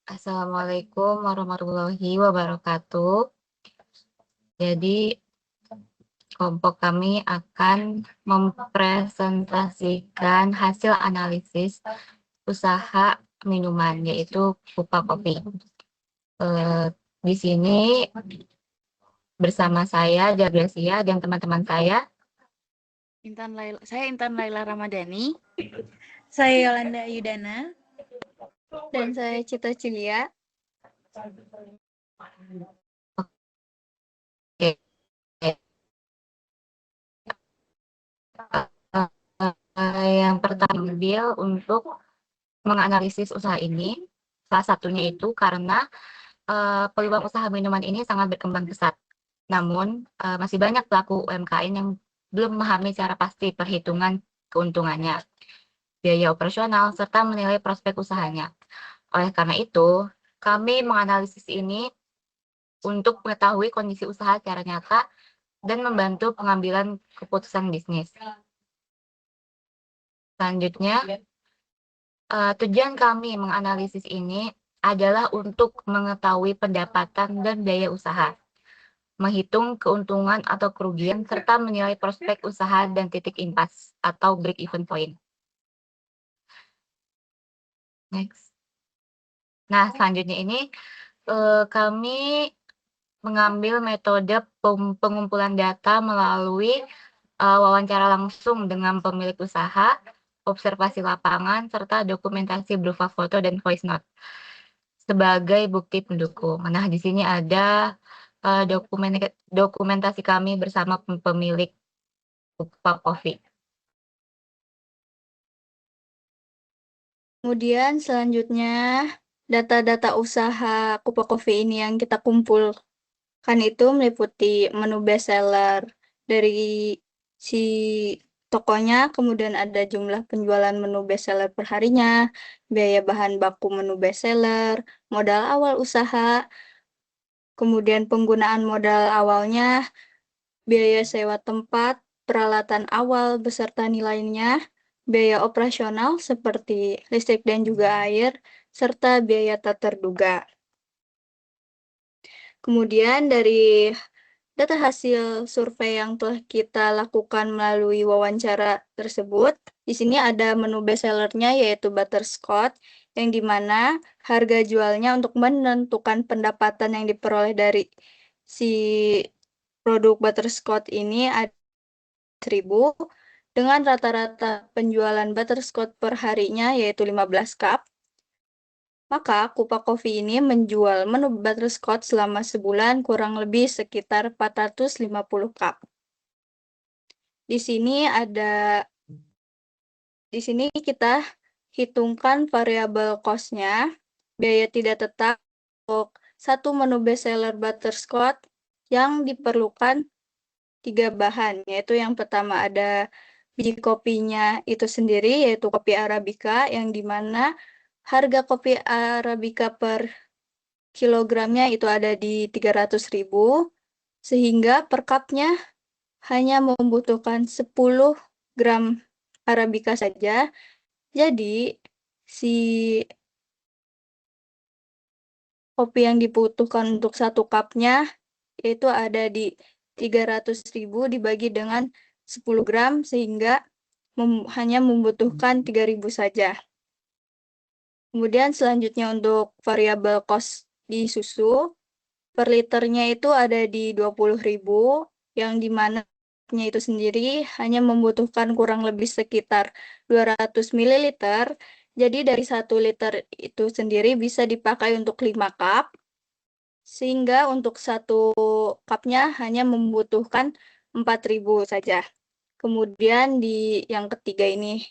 Assalamualaikum warahmatullahi wabarakatuh. Jadi, kelompok kami akan mempresentasikan hasil analisis usaha minuman, yaitu Kupa Kopi. Di sini bersama saya, Jagrasia, dan teman-teman saya. Saya Intan Laila Ramadhani. Saya Yolanda Yudana. Dan saya Cita Cilia. Yang pertama ambil untuk menganalisis usaha ini, salah satunya itu karena peluang usaha minuman ini sangat berkembang pesat. Namun, masih banyak pelaku UMKM yang belum memahami secara pasti perhitungan keuntungannya, biaya operasional, serta menilai prospek usahanya. Oleh karena itu, kami menganalisis ini untuk mengetahui kondisi usaha secara nyata dan membantu pengambilan keputusan bisnis. Selanjutnya, tujuan kami menganalisis ini adalah untuk mengetahui pendapatan dan biaya usaha, menghitung keuntungan atau kerugian, serta menilai prospek usaha dan titik impas atau break-even point. Next. Nah, selanjutnya ini kami mengambil metode pengumpulan data melalui wawancara langsung dengan pemilik usaha, observasi lapangan, serta dokumentasi berupa foto dan voice note sebagai bukti pendukung. Nah, di sini ada dokumentasi kami bersama pemilik Kupa Kopi. Kemudian selanjutnya data-data usaha Kupa Kopi ini yang kita kumpulkan itu meliputi menu bestseller dari si tokonya, kemudian ada jumlah penjualan menu bestseller per harinya, biaya bahan baku menu bestseller, modal awal usaha, kemudian penggunaan modal awalnya, biaya sewa tempat, peralatan awal beserta nilainya, biaya operasional seperti listrik dan juga air, serta biaya tak terduga. Kemudian dari data hasil survei yang telah kita lakukan melalui wawancara tersebut, di sini ada menu bestsellernya yaitu Butterscotch, yang dimana harga jualnya untuk menentukan pendapatan yang diperoleh dari si produk Butterscotch ini ada 1.000 dengan rata-rata penjualan Butterscotch per harinya yaitu 15 cup. Maka Kupa Coffee ini menjual menu Butterscotch selama sebulan kurang lebih sekitar 450 cup. Di sini kita hitungkan variabel cost-nya, biaya tidak tetap untuk satu menu bestseller Butterscotch yang diperlukan 3 bahan, yaitu yang pertama ada biji kopinya itu sendiri, yaitu kopi Arabica, yang dimana harga kopi Arabica per kilogramnya itu ada di 300.000, sehingga per cupnya hanya membutuhkan 10 gram Arabica saja. Jadi, si kopi yang dibutuhkan untuk satu cupnya itu ada di 300.000 dibagi dengan 10 gram sehingga hanya membutuhkan 3.000 saja. Kemudian selanjutnya untuk variabel cost di susu, per liternya itu ada di 20.000, yang dimana itu sendiri hanya membutuhkan kurang lebih sekitar 200 ml. Jadi dari 1 liter itu sendiri bisa dipakai untuk 5 cup, sehingga untuk satu cupnya hanya membutuhkan 4.000 saja. Kemudian di yang ketiga ini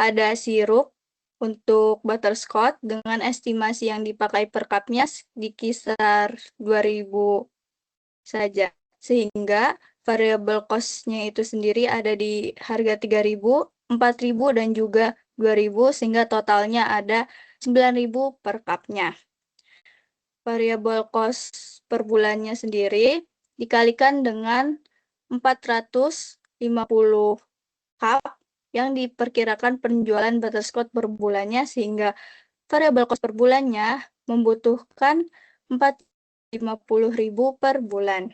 ada sirup untuk Butterscotch dengan estimasi yang dipakai per cupnya di kisar 2.000 saja. Sehingga variabel cost-nya itu sendiri ada di harga 3.000, 4.000, dan juga 2.000, sehingga totalnya ada 9.000 per cupnya. Variabel cost per bulannya sendiri dikalikan dengan 450 cup, yang diperkirakan penjualan butterscotch per bulannya, sehingga variabel cost per bulannya membutuhkan 450.000 per bulan.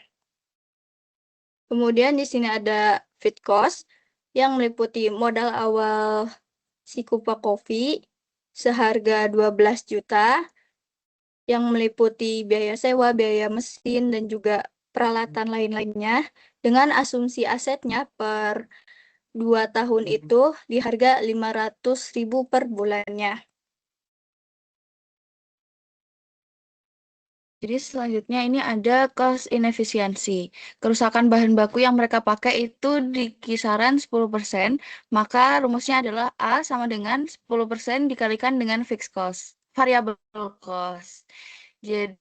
Kemudian di sini ada feed cost yang meliputi modal awal si Kupa Coffee seharga 12 juta, yang meliputi biaya sewa, biaya mesin, dan juga peralatan lain-lainnya, dengan asumsi asetnya per 2 tahun itu di harga 500.000 per bulannya. Jadi selanjutnya ini ada cost inefisiensi. Kerusakan bahan baku yang mereka pakai itu di kisaran 10%, maka rumusnya adalah A sama dengan 10% dikalikan dengan fixed cost, variable cost. Jadi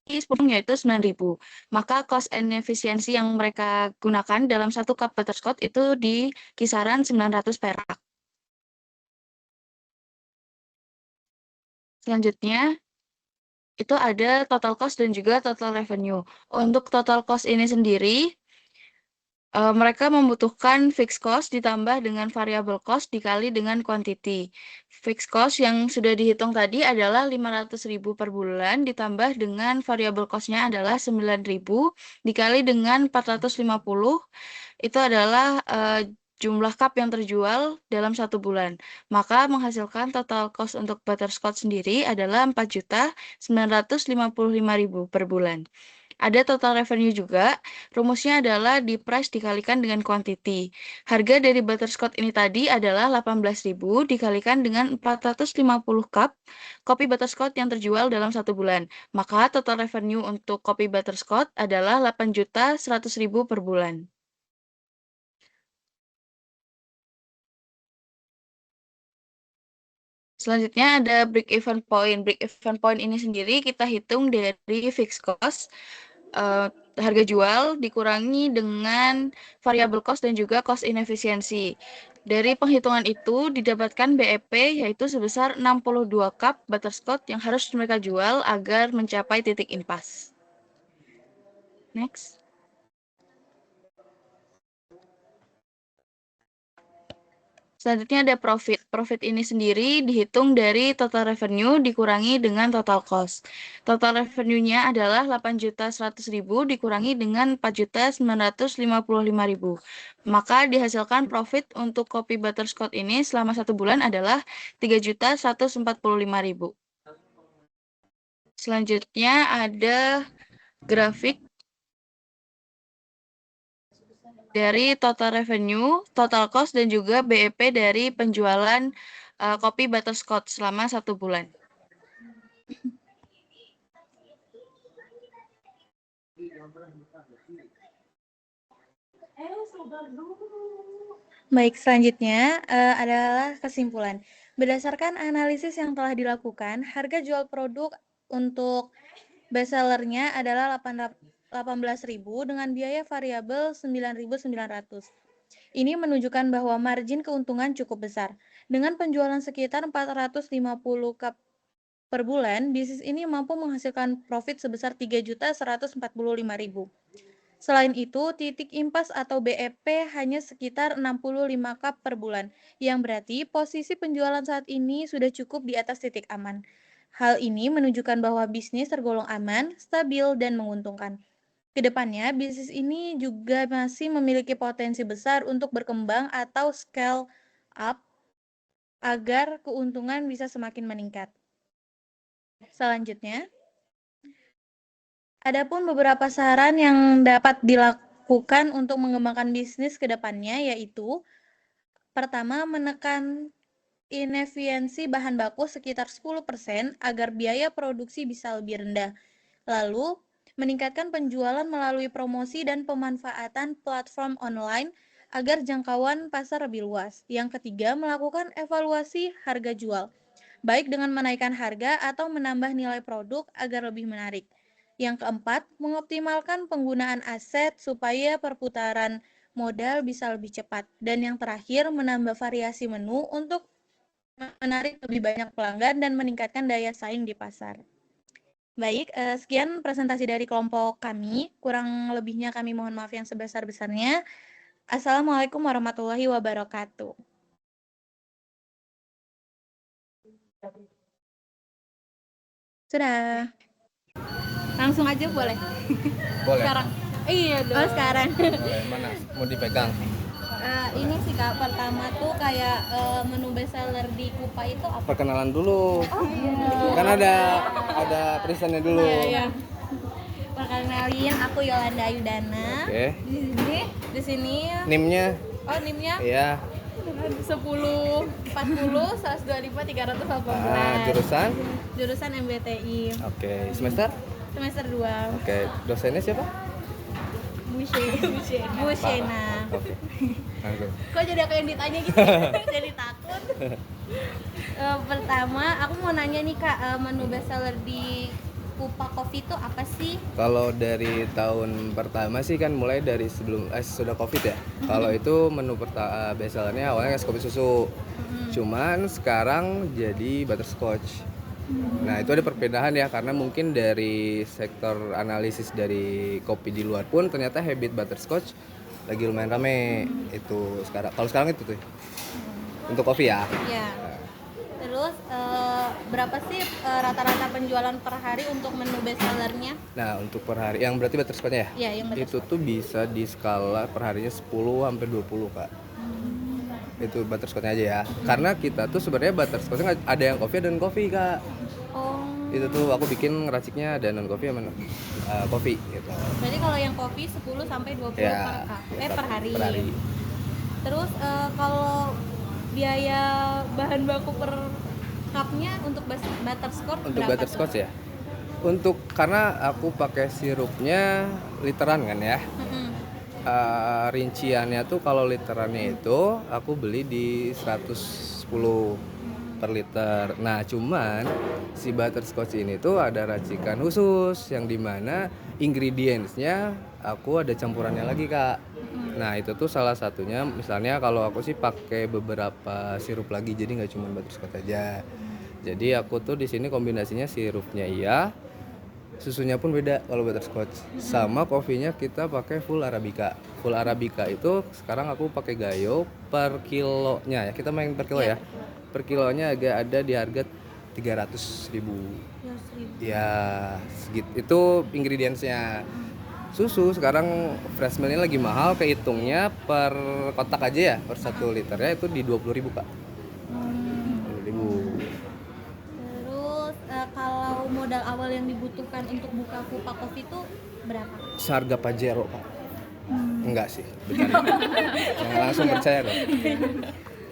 10 yaitu 9.000. Maka cost inefisiensi yang mereka gunakan dalam satu cup butterscotch itu di kisaran 900 perak. Selanjutnya, itu ada total cost dan juga total revenue. Untuk total cost ini sendiri, mereka membutuhkan fixed cost ditambah dengan variable cost dikali dengan quantity. Fixed cost yang sudah dihitung tadi adalah 500.000 per bulan ditambah dengan variable cost-nya adalah 9.000 dikali dengan 450, itu adalah jumlah cup yang terjual dalam satu bulan. Maka menghasilkan total cost untuk butterscotch sendiri adalah 4.955.000 per bulan. Ada total revenue juga, rumusnya adalah di price dikalikan dengan quantity. Harga dari butterscotch ini tadi adalah 18.000 dikalikan dengan 450 cup kopi butterscotch yang terjual dalam satu bulan. Maka total revenue untuk kopi butterscotch adalah 8.100.000 per bulan. Selanjutnya ada break even point. Break even point ini sendiri kita hitung dari fixed cost, harga jual dikurangi dengan variable cost dan juga cost inefisiensi. Dari penghitungan itu didapatkan BEP yaitu sebesar 62 cup butterscotch yang harus mereka jual agar mencapai titik impas. Next. Selanjutnya ada profit. Profit ini sendiri dihitung dari total revenue dikurangi dengan total cost. Total revenue-nya adalah 8.100.000 dikurangi dengan 4.955.000. Maka dihasilkan profit untuk kopi butterscotch ini selama satu bulan adalah 3.145.000. Selanjutnya ada grafik dari total revenue, total cost, dan juga BEP dari penjualan kopi butterscotch selama satu bulan. Baik, selanjutnya adalah kesimpulan. Berdasarkan analisis yang telah dilakukan, harga jual produk untuk bestsellernya adalah 18.000 dengan biaya variabel 9.900. Ini menunjukkan bahwa margin keuntungan cukup besar. Dengan penjualan sekitar 450 cup per bulan, bisnis ini mampu menghasilkan profit sebesar 3.145.000. Selain itu, titik impas atau BEP hanya sekitar 65 cup per bulan, yang berarti posisi penjualan saat ini sudah cukup di atas titik aman. Hal ini menunjukkan bahwa bisnis tergolong aman, stabil, dan menguntungkan. Kedepannya, bisnis ini juga masih memiliki potensi besar untuk berkembang atau scale up agar keuntungan bisa semakin meningkat. Selanjutnya, adapun beberapa saran yang dapat dilakukan untuk mengembangkan bisnis ke depannya, yaitu pertama, menekan inefisiensi bahan baku sekitar 10% agar biaya produksi bisa lebih rendah. Lalu, meningkatkan penjualan melalui promosi dan pemanfaatan platform online agar jangkauan pasar lebih luas. Yang ketiga, melakukan evaluasi harga jual, baik dengan menaikkan harga atau menambah nilai produk agar lebih menarik. Yang keempat, mengoptimalkan penggunaan aset supaya perputaran modal bisa lebih cepat. Dan yang terakhir, menambah variasi menu untuk menarik lebih banyak pelanggan dan meningkatkan daya saing di pasar. Baik, sekian presentasi dari kelompok kami. Kurang lebihnya kami mohon maaf yang sebesar-besarnya. Assalamualaikum warahmatullahi wabarakatuh. Sudah. Langsung aja boleh? Boleh. Sekarang? Iya dong. Oh sekarang. Boleh. Mana? Mau dipegang? Ini sih Kak, pertama tuh kayak menu bestseller di Kupa itu apa? Perkenalan dulu. Oh iya. Kan ada perisannya dulu. Iya. Perkenalin, aku Yolanda Ayudana. Oke. Di sini. NIM-nya? Oh, NIM-nya? Iya. 1040 125 318. Jurusan? Jurusan MBTI. Oke. Semester? Semester 2. Oke. Dosennya siapa? Bu Shena. Oke. Langsung. Kok jadi aku yang ditanya gitu? Jadi takut. Pertama, aku mau nanya nih Kak, menu bestseller di Kupa Coffee itu apa sih? Kalau dari tahun pertama sih kan mulai dari sudah Covid ya. Kalau itu menu bestsellernya awalnya es kopi susu. Cuman sekarang jadi butterscotch. Nah itu ada perbedaan ya karena mungkin dari sektor analisis dari kopi di luar pun ternyata habit butterscotch lagi lumayan rame itu sekarang. Kalau sekarang itu tuh untuk kopi ya. Iya. Terus berapa sih rata-rata penjualan per hari untuk menu bestsellernya? Nah untuk per hari yang berarti butterscotchnya ya? Iya yang Itu tuh bisa di skala per harinya 10 sampai 20 Kak. Itu butterscotchnya aja ya. Karena kita tuh sebenarnya butterscotchnya ada yang kopi dan kopi Kak. Oh. Itu tuh aku bikin ngeraciknya ada non kopi sama kopi gitu. Berarti kalau yang kopi 10 sampai 20 Ya, per hari. Per hari. Terus kalau biaya bahan baku per cupnya untuk butterscotch Untuk berapa butterscotch tuh? ya. Untuk karena aku pakai sirupnya literan kan ya. Rinciannya tuh kalau literannya itu aku beli di 110 per liter. Nah cuman si butterscotch ini tuh ada racikan khusus yang dimana ingredientsnya aku ada campurannya lagi Kak. Nah itu tuh salah satunya misalnya kalau aku sih pakai beberapa sirup lagi jadi nggak cuma butterscotch aja. Jadi aku tuh di sini kombinasinya sirupnya iya, susunya pun beda kalau butterscotch. Sama kopinya kita pakai full arabica. Full arabica itu sekarang aku pakai gayo per kilonya ya. Kita main per kilo ya. Per kilonya agak ada di harga 300.000. Ya, segitu. Itu ingredientsnya. Susu sekarang fresh milknya lagi mahal, kehitungnya per kotak aja ya, per 1 liternya itu di 20.000 Kak. 20.000. Terus kalau modal awal yang dibutuhkan untuk buka Kupa Coffee itu berapa? Seharga Pajero Pak. Enggak sih, bercanda. Jangan langsung percaya dong.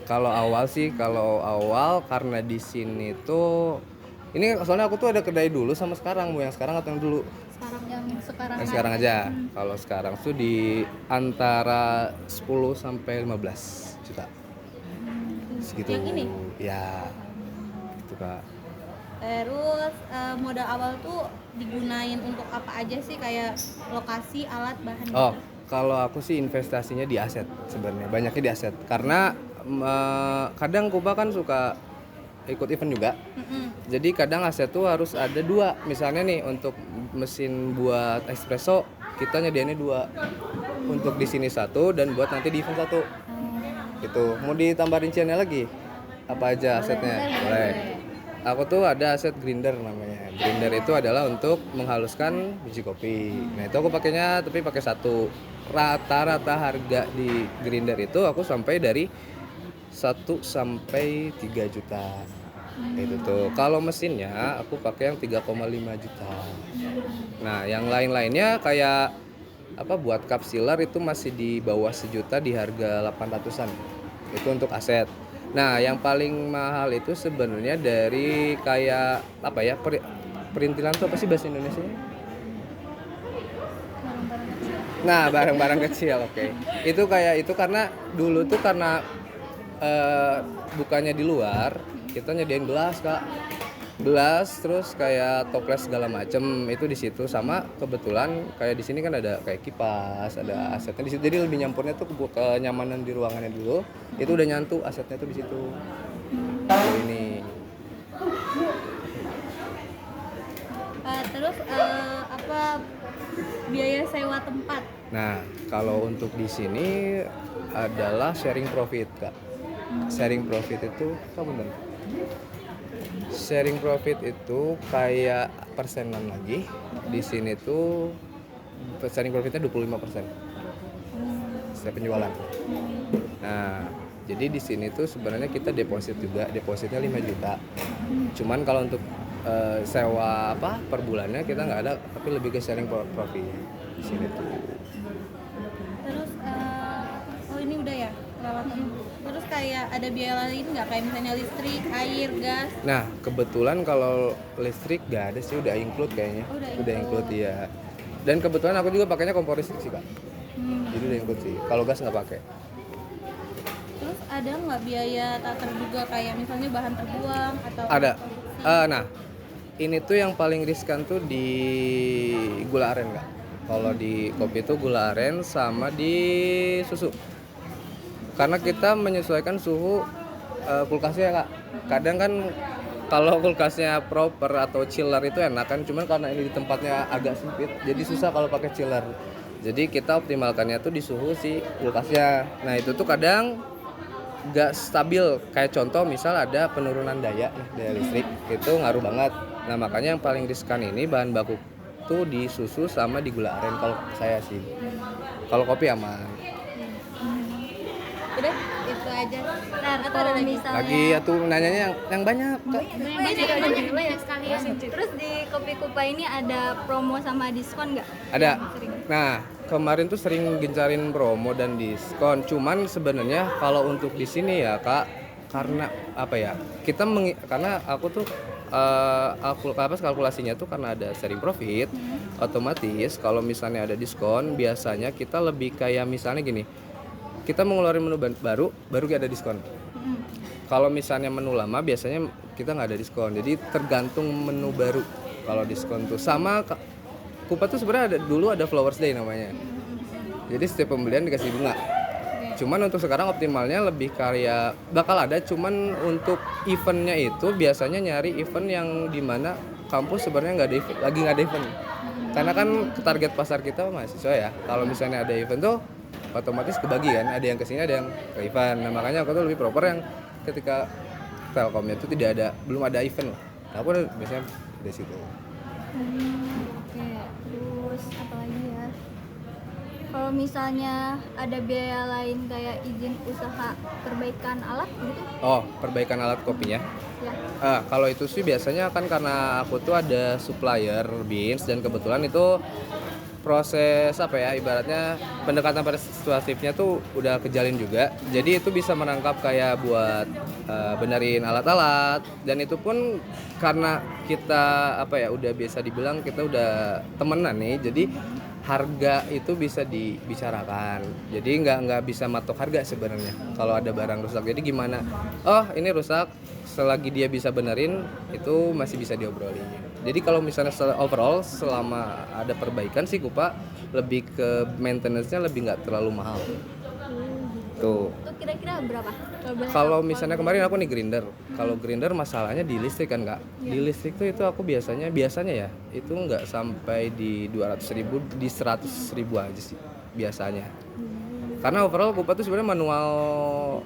Kalau awal karena di sini tuh ini soalnya aku tuh ada kedai dulu sama sekarang, mau yang sekarang atau yang dulu? Yang sekarang aja. Kalau sekarang tuh di antara 10 sampai 15 juta. Segitu. Yang ini? Ya. Gitu Kak. Terus modal awal tuh digunain untuk apa aja sih, kayak lokasi, alat, bahan? Oh, kalau aku sih investasinya di aset sebenarnya. Banyaknya di aset. Karena kadang Kuba kan suka ikut event juga. Jadi kadang aset tuh harus ada 2. Misalnya nih untuk mesin buat espresso kita nyediainnya 2. Untuk di sini 1 dan buat nanti di event 1. Gitu. Mau ditambah rinciannya lagi? Apa aja asetnya? Boleh. Aku tuh ada aset grinder namanya. Grinder itu adalah untuk menghaluskan biji kopi. Nah, itu aku pakainya tapi pakai 1. Rata-rata harga di grinder itu aku sampai dari 1 sampai 3 juta. Itu tuh. Kalau mesinnya aku pakai yang 3,5 juta. Nah, yang lain-lainnya kayak buat cup sealer itu masih di bawah 1 juta di harga 800-an. Itu untuk aset. Nah, yang paling mahal itu sebenarnya dari kayak perintilan tuh apa sih bahasa Indonesianya? Nah, barang-barang kecil, oke. Itu kayak itu karena dulu tuh karena bukannya di luar, kita nyediain gelas Kak. Gelas terus kayak toples segala macem itu di situ, sama kebetulan kayak di sini kan ada kayak kipas, ada asetnya di situ. Jadi lebih nyampurnya tuh kenyamanan di ruangannya dulu. Itu udah nyantu asetnya tuh di situ. Ini. Terus apa biaya sewa tempat? Nah, kalau untuk di sini adalah sharing profit, Kak. Sharing profit itu, bener. Sharing profit itu kayak persenan lagi. Di sini tuh sharing profitnya 25% setiap penjualan. Nah, jadi di sini tuh sebenarnya kita deposit juga, depositnya 5 juta. Cuman kalau untuk sewa per bulannya kita nggak ada, tapi lebih ke sharing profit di sini tuh. Terus oh ini udah ya peralatan. Terus kayak ada biaya lain nggak, kayak misalnya listrik, air, gas? Nah, kebetulan kalau listrik nggak ada sih, udah include kayaknya. Udah include ya. Dan kebetulan aku juga pakainya kompor listrik sih, Kak. Jadi udah include sih. Kalau gas nggak pakai. Terus ada nggak biaya tak terduga kayak misalnya bahan terbuang atau Ada. produksi? Nah, ini tuh yang paling riskan tuh di gula aren, Kak. Kalau di kopi itu gula aren sama di susu. Karena kita menyesuaikan suhu kulkasnya, Kak. Kadang kan kalau kulkasnya proper atau chiller itu enak kan, cuman karena ini di tempatnya agak sempit, jadi susah kalau pakai chiller. Jadi kita optimalkannya tuh di suhu si kulkasnya. Nah, itu tuh kadang nggak stabil. Kayak contoh misal ada penurunan daya listrik, itu ngaruh banget. Nah, makanya yang paling riskan ini bahan baku tuh di susu sama di gula aren kalau saya sih. Kalau kopi aman. Udah itu aja. Nah, kalau misalnya Lagi ya tuh nanyanya yang banyak, Kak. Terus di Kopi Kupa ini ada promo sama diskon nggak? Ada. Nah, kemarin tuh sering gencarin promo dan diskon. Cuman sebenarnya kalau untuk di sini ya, Kak, karena apa ya? Karena aku tuh kalkulasinya tuh karena ada sharing profit, otomatis kalau misalnya ada diskon, biasanya kita lebih kayak misalnya gini. Kita mau ngeluarin menu baru ada diskon. Kalau misalnya menu lama biasanya kita nggak ada diskon. Jadi tergantung menu baru kalau diskon tuh. Sama Kupa tuh sebenarnya dulu ada Flowers Day namanya. Jadi setiap pembelian dikasih bunga. Cuman untuk sekarang optimalnya lebih kayak bakal ada, cuman untuk eventnya itu biasanya nyari event yang dimana kampus sebenarnya lagi nggak ada event. Karena kan target pasar kita mahasiswa ya. Kalau misalnya ada event tuh otomatis kebagi kan, ada yang kesini ada yang ke event. Nah, makanya aku tuh lebih proper yang ketika Telkomnya itu belum ada event lah. Nah, aku biasanya dari situ. Oke, terus apa lagi ya? Kalau misalnya ada biaya lain kayak izin usaha perbaikan alat gitu? Oh, perbaikan alat kopinya. Ya. Kalau itu sih biasanya kan karena aku tuh ada supplier beans dan kebetulan itu proses ibaratnya pendekatan persuasifnya tuh udah kejalin juga. Jadi itu bisa menangkap kayak buat benerin alat-alat, dan itu pun karena kita udah biasa dibilang kita udah temenan nih, jadi harga itu bisa dibicarakan. Jadi nggak bisa matok harga sebenarnya kalau ada barang rusak. Jadi gimana? Oh, ini rusak, selagi dia bisa benerin itu masih bisa diobrolin. Jadi kalau misalnya overall selama ada perbaikan sih Kupa lebih ke maintenance-nya lebih nggak terlalu mahal. Tuh. Itu kira-kira berapa? Kalau misalnya kemarin aku nih grinder. Kalau grinder masalahnya di listrik kan, Kak. Di listrik tuh itu aku biasanya ya itu nggak sampai di 200.000, di 100.000 aja sih biasanya. Karena overall Kupa tuh sebenarnya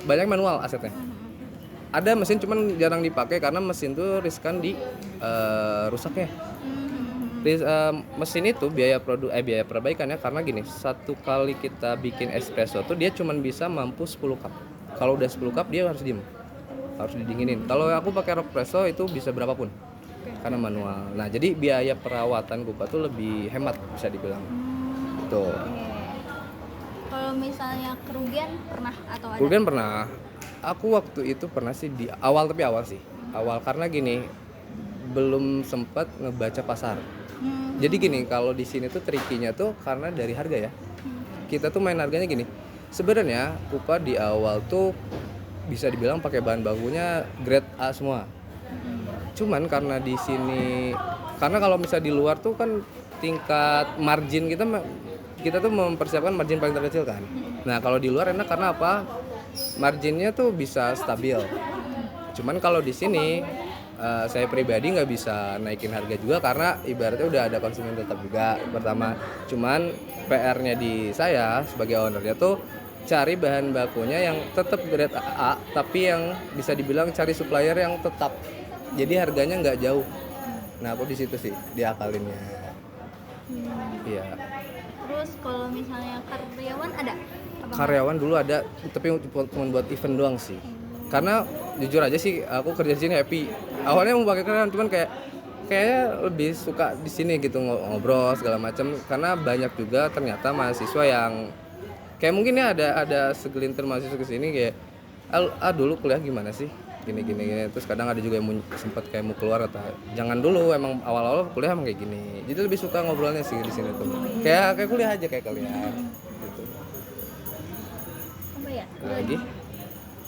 banyak manual asetnya. Ada mesin cuman jarang dipakai karena mesin tuh riskan di rusaknya. Mesin itu biaya perbaikannya karena gini, satu kali kita bikin espresso tuh dia cuman bisa mampu 10 cup. Kalau udah 10 cup dia harus diem, harus didinginin. Kalau aku pakai Rockpresso itu bisa berapapun karena manual. Nah, jadi biaya perawatan Kupa tuh lebih hemat bisa dibilang. Tuh. Kalau misalnya kerugian pernah atau ada? Kemudian pernah. Aku waktu itu pernah sih di awal sih. Awal karena gini, belum sempat ngebaca pasar. Jadi gini, kalau di sini tuh trikinya tuh karena dari harga ya. Kita tuh main harganya gini. Sebenarnya Kupa di awal tuh bisa dibilang pakai bahan bakunya grade A semua. Cuman karena di sini, karena kalau misalnya di luar tuh kan tingkat margin kita tuh mempersiapkan margin paling terkecil kan. Nah, kalau di luar enak karena apa? Marginnya tuh bisa stabil. Cuman kalau di sini saya pribadi nggak bisa naikin harga juga karena ibaratnya udah ada konsumen tetap juga pertama. Cuman PR-nya di saya sebagai ownernya tuh cari bahan bakunya yang tetap grade AA tapi yang bisa dibilang cari supplier yang tetap. Jadi harganya nggak jauh. Nah aku di situ sih diakalinnya. Iya. Terus kalau misalnya karyawan ada? Apa Karyawan dulu ada tapi cuma buat event doang sih. Karena jujur aja sih aku kerja di sini happy. Awalnya mau pakai karyawan cuman kayaknya lebih suka di sini gitu ngobrol segala macam karena banyak juga ternyata mahasiswa yang kayak mungkin ya ada segelintir mahasiswa ke sini kayak dulu kuliah gimana sih? Gini terus kadang ada juga yang sempat kayak mau keluar atau jangan dulu emang awal-awal kuliah emang kayak gini. Jadi lebih suka ngobrolnya sih di sini tuh. Kayak kuliah aja kayak kalian gitu. apa ya? Lagi?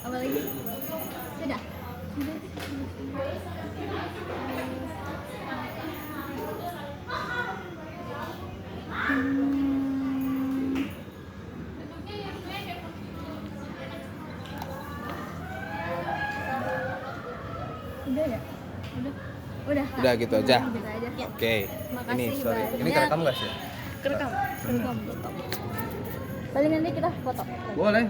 Apa lagi? Sudah. Udah ya? Udah. Udah gitu aja. Gitu aja. Oke. Makasih Ini sorry. Ini banyak. kerekam nggak sih? Kerekam. Paling nanti kita foto. Boleh.